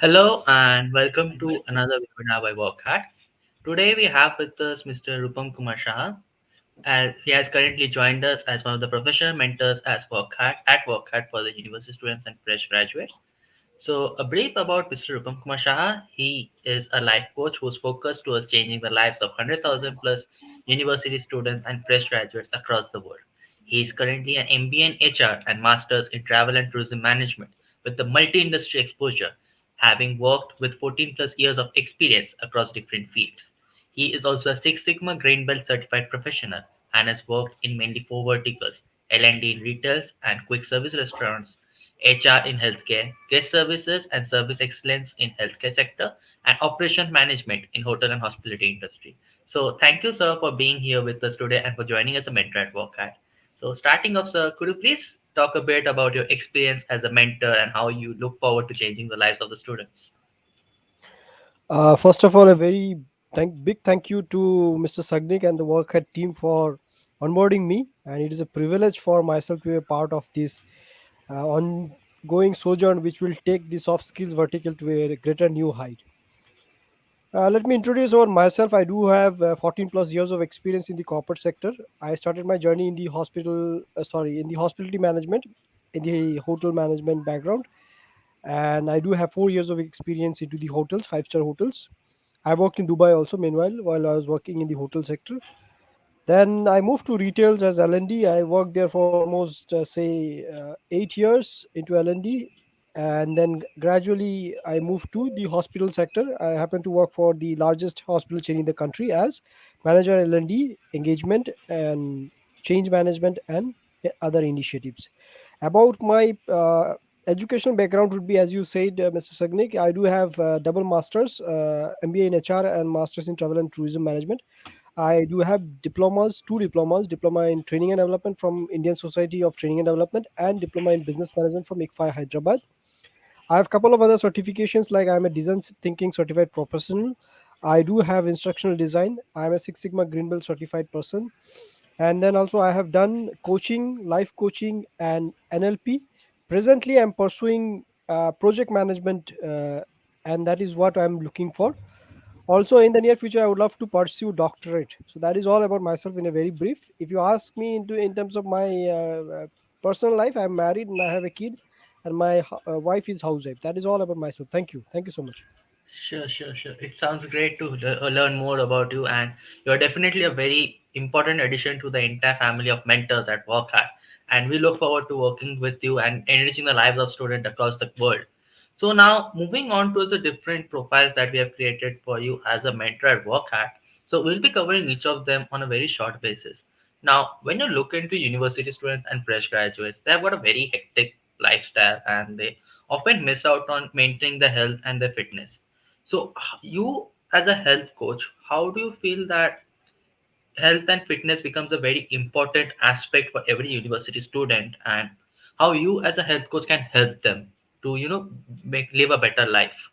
Hello and welcome to another webinar by WorqHat. Today we have with us Mr. Rupam Kumar Saha. He has currently joined us as one of the professional mentors at WorqHat for the university students and fresh graduates. So, a brief about Mr. Rupam Kumar Saha. He is a life coach whose focus towards changing the lives of 100,000 plus university students and fresh graduates across the world. He is currently an MBA in HR and Masters in Travel and Tourism Management with the multi industry exposure, having worked with 14 plus years of experience across different fields. He is also a Six Sigma Green Belt certified professional and has worked in mainly four verticals: L&D in retails and quick service restaurants, HR in healthcare, guest services and service excellence in healthcare sector, and operations management in hotel and hospitality industry. So thank you, sir, for being here with us today and for joining us a mentor at WorqHat. So starting off, sir, could you please talk a bit about your experience as a mentor and how you look forward to changing the lives of the students? First of all, a very big thank you to Mr. Sagnik and the WorqHat team for onboarding me, and it is a privilege for myself to be a part of this ongoing sojourn, which will take the soft skills vertical to a greater new height. Let me introduce over myself. I do have 14 plus years of experience in the corporate sector. I started my journey in the in the hospitality management, in the hotel management background, and I do have 4 years of experience into the hotels, five-star hotels. I worked in Dubai also, meanwhile, while I was working in the hotel sector. Then I moved to retails as L&D. I worked there for almost, 8 years into L&D. And then gradually I moved to the hospital sector. I happened to work for the largest hospital chain in the country as manager L&D, engagement and change management and other initiatives. About my educational background would be, as you said, Mr. Sagnik, I do have double masters, MBA in HR and masters in travel and tourism management. I do have diplomas, two diplomas, diploma in training and development from Indian Society of Training and Development and diploma in business management from ICFI Hyderabad. I have a couple of other certifications like I'm a design thinking certified professional. I do have instructional design. I'm a Six Sigma Green Belt certified person. And then also I have done coaching, life coaching and NLP. Presently I'm pursuing project management, and that is what I'm looking for. Also in the near future I would love to pursue doctorate. So that is all about myself in a very brief. If you ask me into in terms of my personal life, I'm married and I have a kid, and my wife is housewife. That is all about myself. Thank you so much. Sure. It sounds great to learn more about you, and you're definitely a very important addition to the entire family of mentors at WorqHat. And we look forward to working with you and enriching the lives of students across the world. So now, moving on to the different profiles that we have created for you as a mentor at WorqHat. So we'll be covering each of them on a very short basis. Now, when you look into university students and fresh graduates, they have got a very hectic lifestyle, and they often miss out on maintaining their health and their fitness. So, you as a health coach, how do you feel that health and fitness becomes a very important aspect for every university student, and how you as a health coach can help them to make live a better life?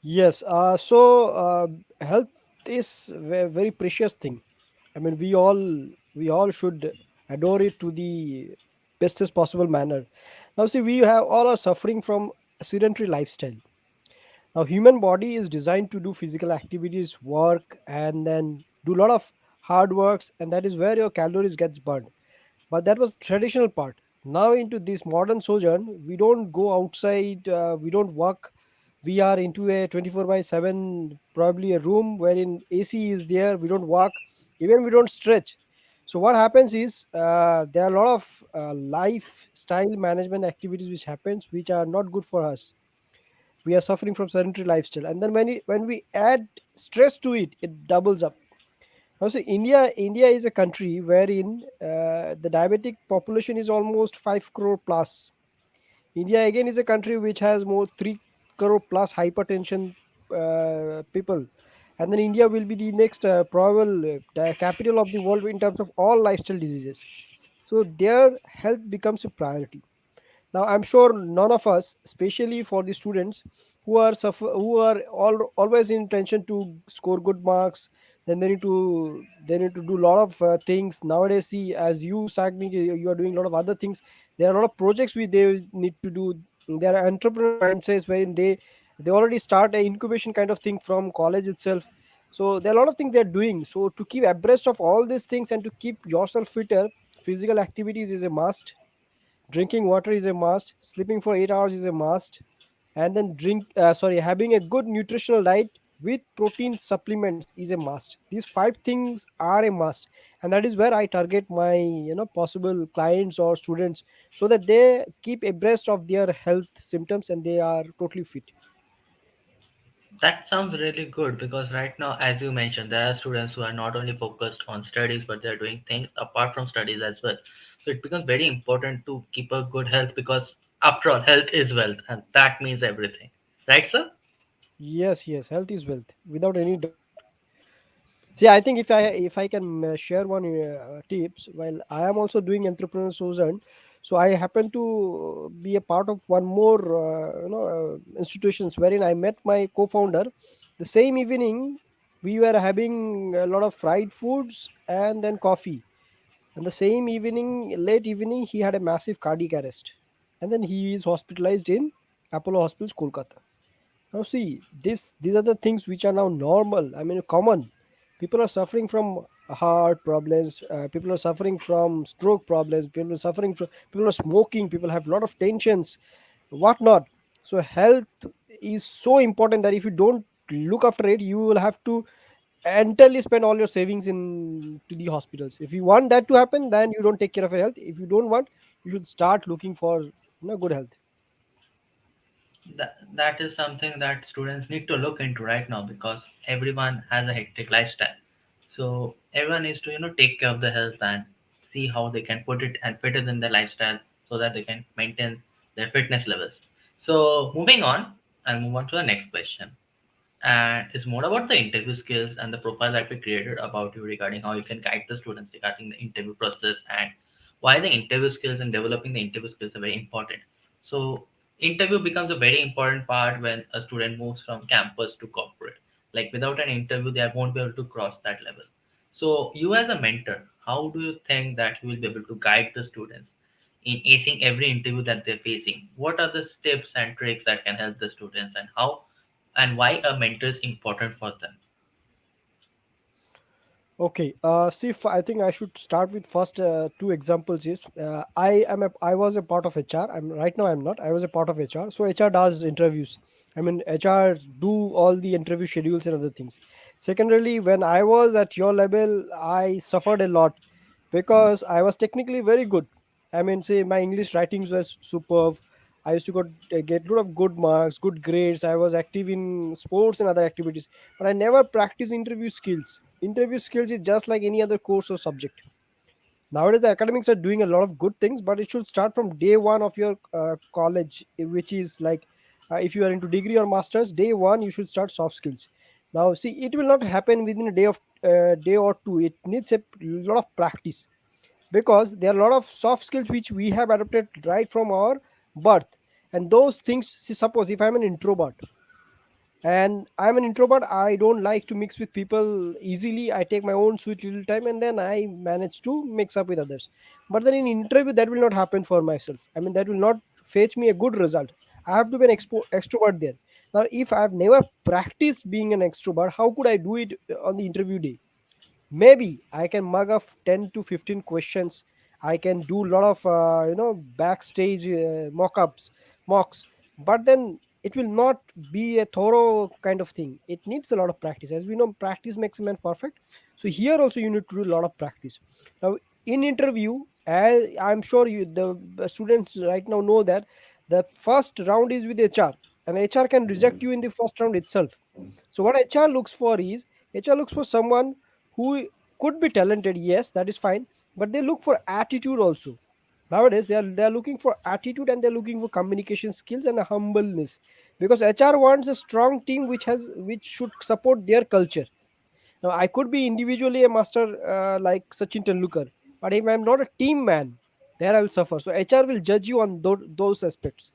Yes. So health is a very precious thing. I mean, we all should adore it to the bestest possible manner. Now, see, we have all are suffering from a sedentary lifestyle. Now, human body is designed to do physical activities, work, and then do a lot of hard works, and that is where your calories gets burned. But that was traditional part. Now into this modern sojourn, we don't go outside, we don't work. We are into a 24 by 7, probably a room wherein AC is there. We don't walk, even we don't stretch. So what happens is, there are a lot of lifestyle management activities which happens which are not good for us. We are suffering from sedentary lifestyle, and then when we add stress to it, it doubles up. Now, see, India is a country wherein the diabetic population is almost 5 crore plus. India again is a country which has more 3 crore plus hypertension people. And then India will be the next probable capital of the world in terms of all lifestyle diseases. So their health becomes a priority. Now I'm sure none of us, especially for the students who are always in tension to score good marks, then they need to do a lot of things nowadays. See, as you Sagni, you are doing a lot of other things. There are a lot of projects they need to do. There are entrepreneur mindsets wherein they already start a incubation kind of thing from college itself. So there are a lot of things they're doing. So to keep abreast of all these things and to keep yourself fitter, physical activities is a must. Drinking water is a must. Sleeping for 8 hours is a must. And then having a good nutritional diet with protein supplements is a must. These five things are a must, and that is where I target my possible clients or students, so that they keep abreast of their health symptoms and they are totally fit. That sounds really good because right now, as you mentioned, there are students who are not only focused on studies, but they're doing things apart from studies as well. So it becomes very important to keep a good health because, after all, health is wealth, and that means everything. Right, sir? Yes, yes, health is wealth without any doubt. See, I think if I can share one tips, while I am also doing entrepreneur Susan, so I happen to be a part of one more institutions wherein I met my co-founder. The same evening, we were having a lot of fried foods and then coffee. And the same evening, late evening, he had a massive cardiac arrest, and then he is hospitalized in Apollo Hospitals, Kolkata. Now see, these are the things which are now normal. I mean, common. People are suffering from heart problems. People are suffering from stroke problems. People are smoking. People have a lot of tensions, whatnot. So health is so important that if you don't look after it, you will have to entirely spend all your savings in to the hospitals. If you want that to happen, then you don't take care of your health. If you don't want, you should start looking for good health. That is something that students need to look into right now because everyone has a hectic lifestyle. So everyone needs to take care of their health and see how they can put it and fit it in their lifestyle so that they can maintain their fitness levels. So moving on, I'll move on to the next question, and it's more about the interview skills and the profile that we created about you regarding how you can guide the students regarding the interview process and why the interview skills and developing the interview skills are very important. So interview becomes a very important part when a student moves from campus to corporate. Like without an interview they won't be able to cross that level. So you as a mentor, how do you think that you will be able to guide the students in acing every interview that they're facing? What are the tips and tricks that can help the students, and how and why a mentor is important for them? Okay. See, I think I should start with first two examples. Is I was a part of HR. I'm right now. I'm not. I was a part of HR. So HR does interviews. I mean, HR do all the interview schedules and other things. Secondarily, when I was at your level, I suffered a lot because I was technically very good. I mean, say my English writings was superb. I used to get lot of good marks, good grades. I was active in sports and other activities, but I never practiced interview skills. Interview skills is just like any other course or subject. Nowadays, the academics are doing a lot of good things, but it should start from day one of your college, which is like if you are into degree or masters, day one you should start soft skills. Now, see, it will not happen within a day or two. It needs a lot of practice because there are a lot of soft skills which we have adopted right from our birth, and those things. See, suppose if I'm an introvert and I'm an introvert, I don't like to mix with people easily. I take my own sweet little time and then I manage to mix up with others. But then in interview, that will not happen for myself. I mean, that will not fetch me a good result. I have to be an extrovert there. Now, if I've never practiced being an extrovert, how could I do it on the interview day? Maybe I can mug up 10 to 15 questions. I can do a lot of backstage mocks, but then it will not be a thorough kind of thing. It needs a lot of practice. As we know, practice makes a man perfect. So here also you need to do a lot of practice. Now in interview, as I'm sure the students right now know that the first round is with HR, and HR can reject you in the first round itself. So what HR looks for is, HR looks for someone who could be talented, yes, that is fine, but they look for attitude also. Nowadays they are looking for attitude, and they're looking for communication skills and a humbleness, because HR wants a strong team which should support their culture. Now, I could be individually a master like Sachin Tendulkar, but if I'm not a team man, there I will suffer. So HR will judge you on those aspects.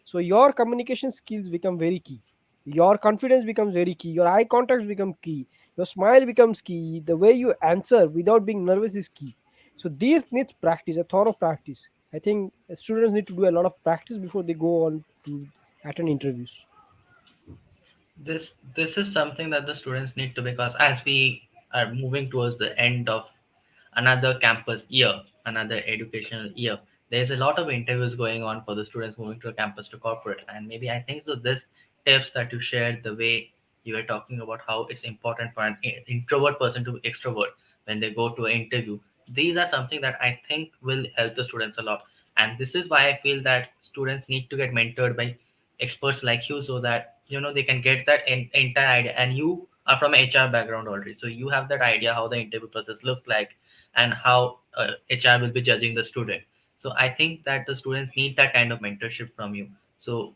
So your communication skills become very key. Your confidence becomes very key. Your eye contacts become key. Your smile becomes key. The way you answer without being nervous is key. So these needs practice, a thorough practice. I think students need to do a lot of practice before they go on to attend interviews. This is something that the students need to, because as we are moving towards the end of another campus year, another educational year, there's a lot of interviews going on for the students moving to a campus to corporate. And maybe I think so this tips that you shared, the way you were talking about how it's important for an introvert person to be extrovert when they go to an interview, these are something that I think will help the students a lot. And this is why I feel that students need to get mentored by experts like you, so that they can get that entire idea. And you are from HR background already, so you have that idea how the interview process looks like and how HR will be judging the student. So I think that the students need that kind of mentorship from you. So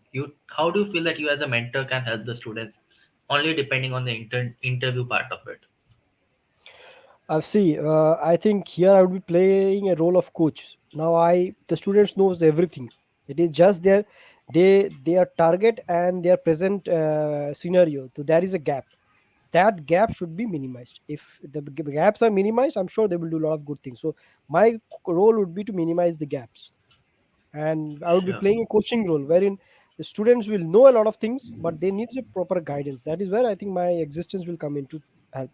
how do you feel that you as a mentor can help the students, only depending on the interview part of it? See, I think here I would be playing a role of coach. Now the students knows everything. It is just their target and their present scenario. So there is a gap. That gap should be minimized. If the gaps are minimized, I'm sure they will do a lot of good things. So my role would be to minimize the gaps, and I would be Sure. playing a coaching role wherein the students will know a lot of things, but they need a proper guidance. That is where I think my existence will come into help.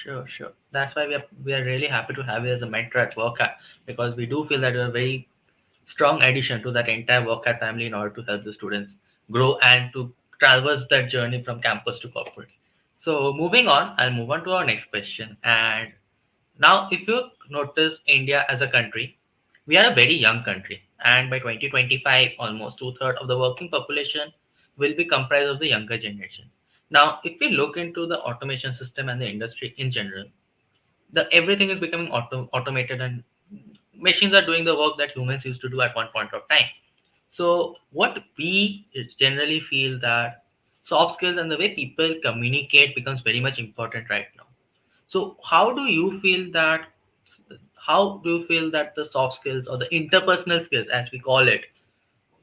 Sure. That's why we are really happy to have you as a mentor at WorqHat, because we do feel that you're a very strong addition to that entire WorqHat family in order to help the students grow and to traverse that journey from campus to corporate. So moving on, I'll move on to our next question. And now, if you notice India as a country, we are a very young country, and by 2025, almost two-thirds of the working population will be comprised of the younger generation. Now, if we look into the automation system and the industry in general, the everything is becoming automated, and machines are doing the work that humans used to do at one point of time. So, what we generally feel that soft skills and the way people communicate becomes very much important right now. So how do you feel that the soft skills or the interpersonal skills, as we call it,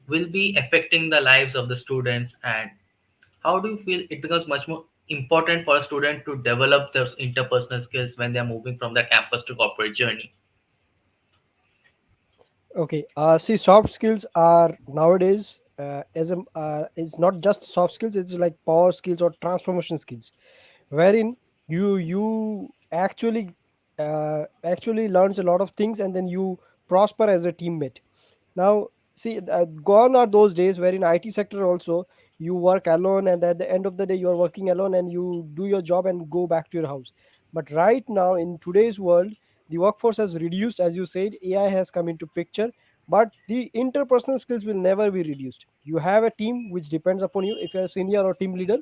will be affecting the lives of the students? And how do you feel it becomes much more important for a student to develop those interpersonal skills when they are moving from the campus to corporate journey? Okay. See, soft skills are nowadays as a it's not just soft skills. It's like power skills or transformation skills, wherein you actually learns a lot of things, and then you prosper as a teammate. Now, see, gone are those days where in IT sector also you work alone, and at the end of the day you are working alone and you do your job and go back to your house. But right now in today's world, the workforce has reduced, as you said, AI has come into picture, but the interpersonal skills will never be reduced. You have a team which depends upon you. If you're a senior or team leader,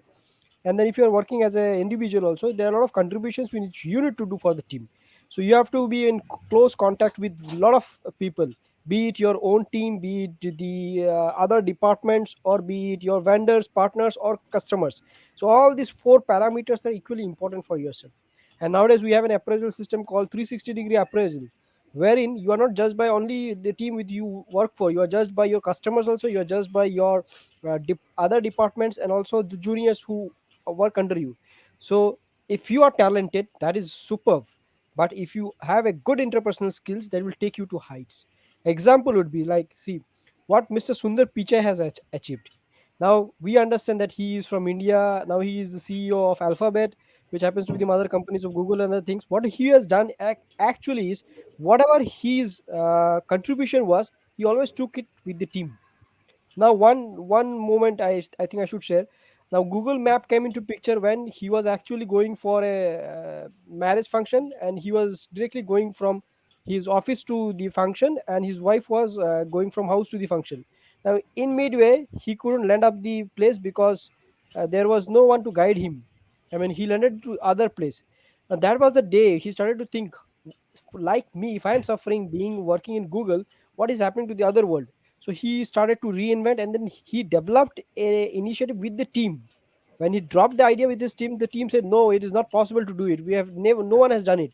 and then if you're working as an individual also, there are a lot of contributions which you need to do for the team. So you have to be in close contact with a lot of people, be it your own team, be it the other departments, or be it your vendors, partners, or customers. So all these four parameters are equally important for yourself. And nowadays we have an appraisal system called 360-degree appraisal, wherein you are not judged by only the team with you work for, you are judged by your customers also, you are judged by your other departments, and also the juniors who work under you. So if you are talented, that is superb, but if you have a good interpersonal skills, that will take you to heights. Example would be like, see what Mr. Sundar Pichai has achieved. Now we understand that he is from India. Now he is the CEO of Alphabet, which happens to be the mother companies of Google and other things. What he has done actually is, whatever his contribution was, he always took it with the team. Now one moment I think I should share. Now Google Map came into picture when he was actually going for a marriage function, and he was directly going from his office to the function, and his wife was going from house to the function. Now in midway he couldn't land up the place because there was no one to guide him. I mean, he landed to other place. And that was the day he started to think, like me, if I am suffering being working in Google, what is happening to the other world? So he started to reinvent, and then he developed a initiative with the team. When he dropped the idea with his team, the team said, no, it is not possible to do it, we have never, no one has done it,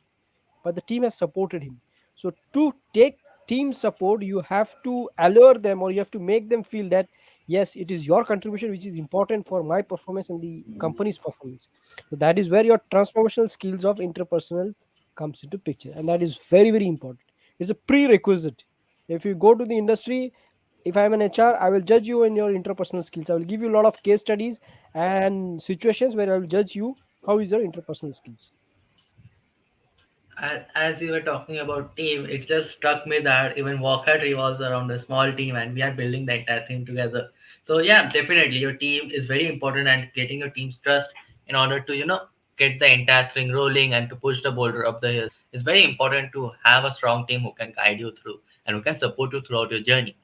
but the team has supported him. So to take team support, you have to allure them, or you have to make them feel that yes, it is your contribution which is important for my performance and the company's performance. So that is where your transformational skills of interpersonal comes into picture, and that is very very important. It's a prerequisite. If you go to the industry, if I'm an HR, I will judge you in your interpersonal skills. I will give you a lot of case studies and situations where I will judge you how is your interpersonal skills. As you were talking about team, it just struck me that even WorqHat revolves around a small team, and we are building the entire thing together. So yeah, definitely your team is very important, and getting your team's trust in order to get the entire thing rolling and to push the boulder up the hill is very important. To have a strong team who can guide you through and who can support you throughout your journey.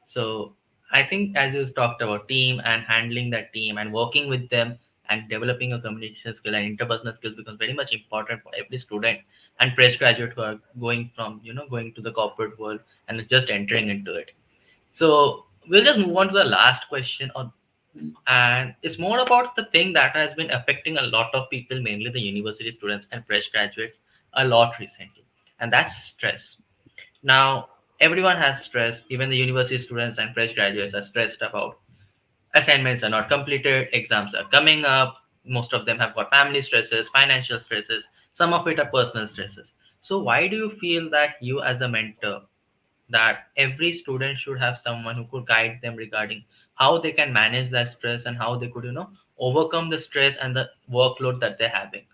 So I think as you talked about team and handling that team and working with them and developing a communication skill and interpersonal skills becomes very much important for every student and fresh graduate who are going from going to the corporate world and just entering into it. So we'll just move on to the last question, and it's more about the thing that has been affecting a lot of people, mainly the university students and fresh graduates, a lot recently, and that's stress. Now, everyone has stress. Even the university students and fresh graduates are stressed about assignments are not completed, exams are coming up. Most of them have got family stresses, financial stresses. Some of it are personal stresses. So, why do you feel that you, as a mentor, that every student should have someone who could guide them regarding how they can manage that stress and how they could, overcome the stress and the workload that they're having?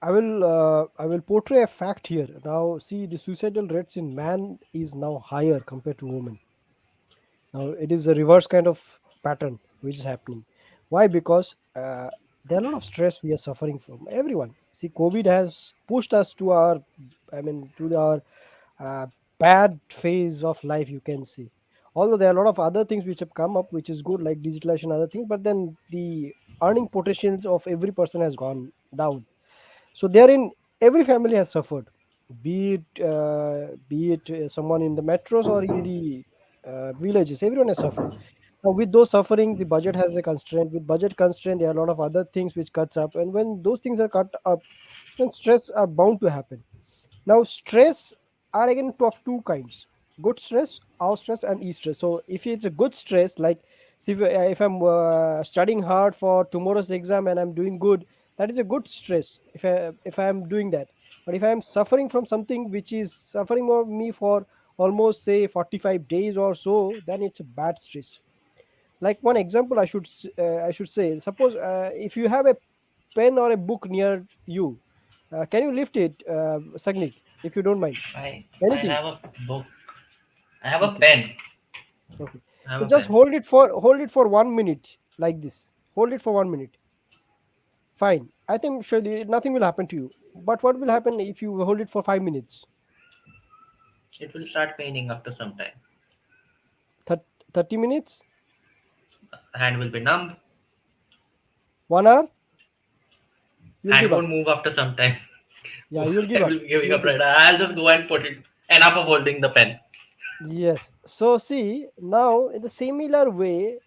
I will portray a fact here. Now, see, the suicidal rates in man is now higher compared to women. Now it is a reverse kind of pattern which is happening. Why? Because there are a lot of stress we are suffering from. Everyone. See, COVID has pushed us to our, I mean, to our uh, bad phase of life, you can say. Although there are a lot of other things which have come up, which is good, like digitalization, other things, but then the earning potentials of every person has gone down. So therein, every family has suffered, be it someone in the metros or in the villages. Everyone has suffered. Now, with those suffering, the budget has a constraint. With budget constraint, there are a lot of other things which cuts up, and when those things are cut up, then stress are bound to happen. Now, stress are again of two kinds: good stress, out stress, and e stress. So, if it's a good stress, like see if I'm studying hard for tomorrow's exam and I'm doing good, that is a good stress. If I am doing that, but if I am suffering from something which is suffering of me for almost say 45 days or so, then it's a bad stress. Like one example, I should say, suppose if you have a pen or a book near you, can you lift it, Sagnik, if you don't mind? I Anything. have a book. I have a Okay. pen. Okay. I have So a just pen. hold it for 1 minute like this. Hold it for 1 minute. Fine. I think surely nothing will happen to you. But what will happen if you hold it for 5 minutes? It will start paining after some time. Thir- 30 minutes? Hand will be numb. 1 hour? You'll Hand give up. won't move after some time. Yeah, you'll give I up. will be giving You'll up, give right? I'll just go and put it. Enough of holding the pen. Yes. So see, now in the similar way,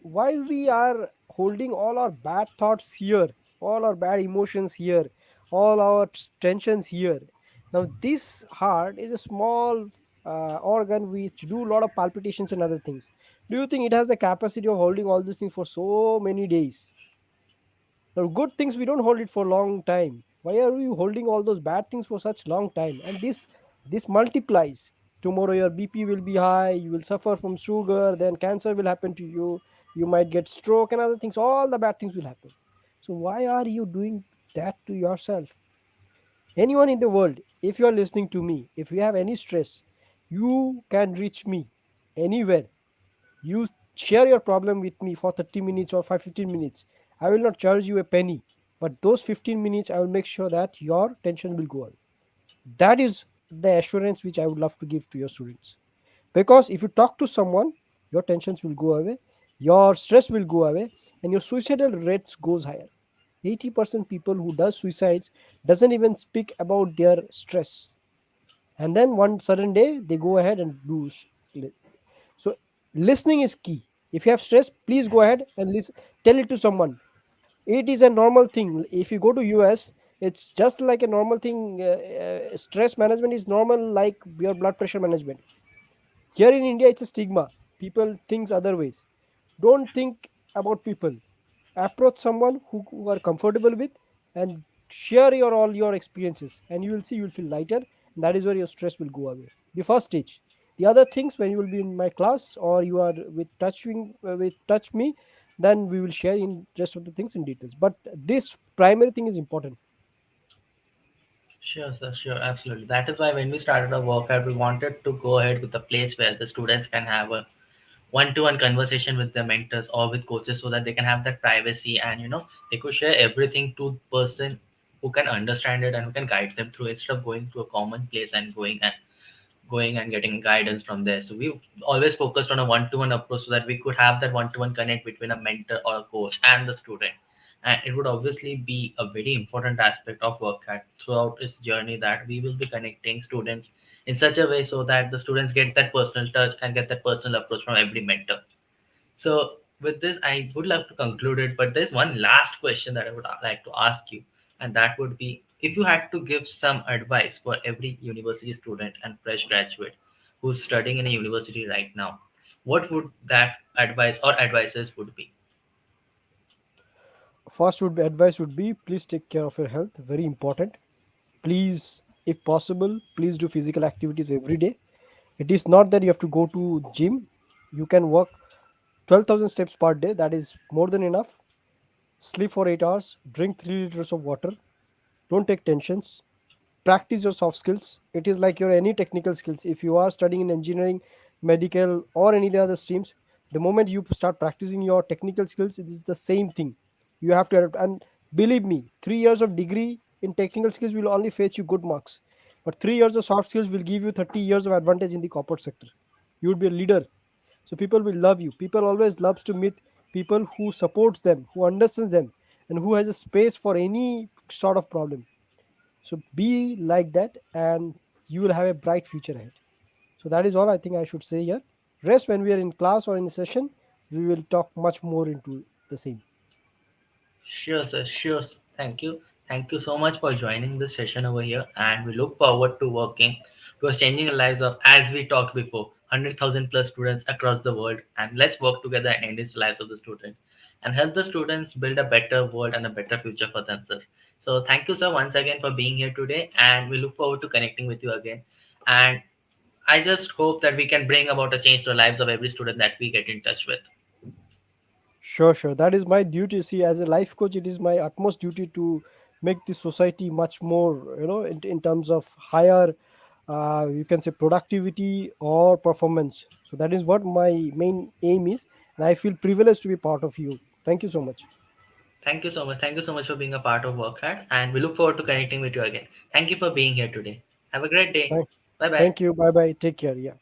why we are holding all our bad thoughts here, all our bad emotions here, all our tensions here. Now this heart is a small organ which do a lot of palpitations and other things. Do you think it has the capacity of holding all these things for so many days? Now, good things we don't hold it for long time. Why are you holding all those bad things for such long time? And this multiplies. Tomorrow your BP will be high. You will suffer from sugar. Then cancer will happen to you. You might get stroke and other things. All the bad things will happen. So why are you doing that to yourself? Anyone in the world, if you are listening to me, if you have any stress, you can reach me anywhere. You share your problem with me for 30 minutes or 15 minutes. I will not charge you a penny, but those 15 minutes, I will make sure that your tension will go away. That is the assurance which I would love to give to your students. Because if you talk to someone, your tensions will go away, your stress will go away, and your suicidal rates goes higher. 80% people who does suicides doesn't even speak about their stress, and then one sudden day they go ahead and do. So listening is key. If you have stress, please go ahead and listen. Tell it to someone. It is a normal thing. If you go to US, it's just like a normal thing. Stress management is normal, like your blood pressure management. Here in India, it's a stigma. People thinks other ways. Don't think about people. Approach someone who are comfortable with, and share your all your experiences, and you will see you will feel lighter. And that is where your stress will go away. the first stage. The other things, when you will be in my class or you are with touch me, then we will share in rest of the things in details, but this primary thing is important. Sure, sir. Sure, absolutely. That is why when we started our workout, we wanted to go ahead with a place where the students can have a one-to-one conversation with their mentors or with coaches, so that they can have that privacy, and they could share everything to the person who can understand it and who can guide them through, instead of going to a common place and going and getting guidance from there. So we always focused on a one-to-one approach, so that we could have that one-to-one connect between a mentor or a coach and the student. And it would obviously be a very important aspect of WorqHat throughout its journey, that we will be connecting students in such a way so that the students get that personal touch and get that personal approach from every mentor. So with this, I would love to conclude it, but there's one last question that I would like to ask you, and that would be, if you had to give some advice for every university student and fresh graduate who's studying in a university right now, what would that advice or advices would be? First would be advice would be, please take care of your health, very important. Please, if possible, please do physical activities every day. It is not that you have to go to gym. You can walk 12,000 steps per day, that is more than enough. Sleep for 8 hours, drink 3 liters of water, don't take tensions, practice your soft skills. It is like your any technical skills. If you are studying in engineering, medical, or any of the other streams, the moment you start practicing your technical skills, it is the same thing. You have to adapt. And believe me, 3 years of degree in technical skills will only fetch you good marks, but 3 years of soft skills will give you 30 years of advantage in the corporate sector. You would be a leader, so people will love you. People always loves to meet people who supports them, who understands them, and who has a space for any sort of problem. So be like that, and you will have a bright future ahead. So that is all I think I should say here. Rest, when we are in class or in session, we will talk much more into the same. Sure, sir. Sure. Thank you. Thank you so much for joining this session over here. And we look forward to working towards changing the lives of, as we talked before, 100,000 plus students across the world. And let's work together and enrich the lives of the students and help the students build a better world and a better future for themselves. So thank you, sir, once again for being here today. And we look forward to connecting with you again. And I just hope that we can bring about a change to the lives of every student that we get in touch with. Sure, sure. That is my duty. See, as a life coach, it is my utmost duty to make the society much more, in terms of higher, you can say, productivity or performance. So that is what my main aim is. And I feel privileged to be part of you. Thank you so much. Thank you so much. Thank you so much for being a part of WorkHat, and we look forward to connecting with you again. Thank you for being here today. Have a great day. Thank, Bye bye. thank you. Bye bye. Take care. Yeah.